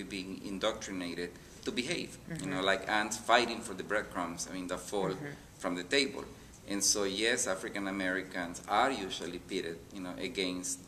we're being indoctrinated to behave, you know, like ants fighting for the breadcrumbs, I mean, that fall from the table. And so, yes, African Americans are usually pitted, you know, against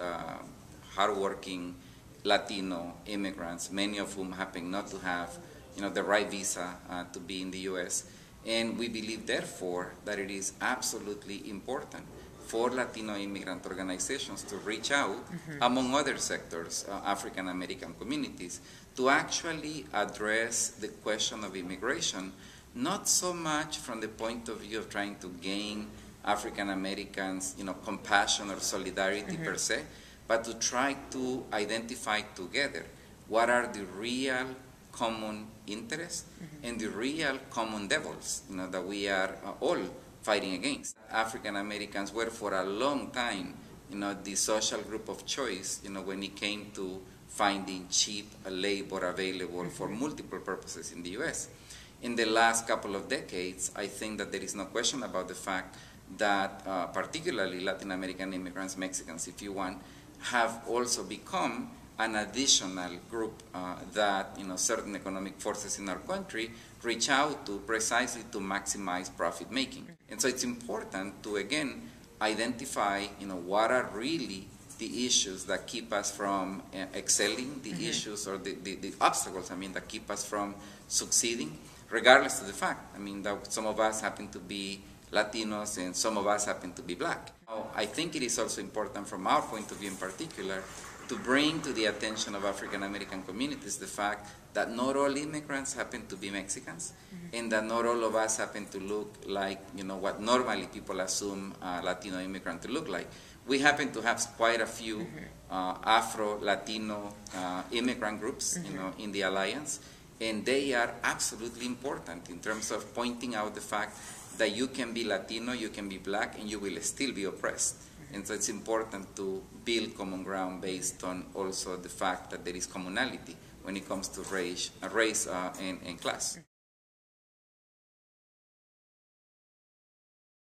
hardworking Latino immigrants, many of whom happen not to have, you know, the right visa to be in the U.S. And we believe, therefore, that it is absolutely important for Latino immigrant organizations to reach out, among other sectors, African American communities, to actually address the question of immigration, not so much from the point of view of trying to gain African Americans, you know, compassion or solidarity per se, but to try to identify together what are the real common interests and the real common devils, you know, that we are all fighting against. African Americans were for a long time, you know, the social group of choice, you know, when it came to finding cheap labor available for multiple purposes in the U.S. In the last couple of decades, I think that there is no question about the fact that particularly Latin American immigrants, Mexicans if you want, have also become an additional group that, you know, certain economic forces in our country reach out to precisely to maximize profit making. And so it's important to, again, identify, you know, what are really the issues that keep us from excelling, the issues or the obstacles, I mean, that keep us from succeeding, regardless of the fact, I mean, that some of us happen to be Latinos and some of us happen to be black. I think it is also important from our point of view in particular to bring to the attention of African American communities the fact that not all immigrants happen to be Mexicans and that not all of us happen to look like, you know, what normally people assume a Latino immigrant to look like. We happen to have quite a few Afro-Latino immigrant groups, you know, in the Alliance, and they are absolutely important in terms of pointing out the fact that you can be Latino, you can be black, and you will still be oppressed. And so it's important to build common ground based on also the fact that there is commonality when it comes to race and class.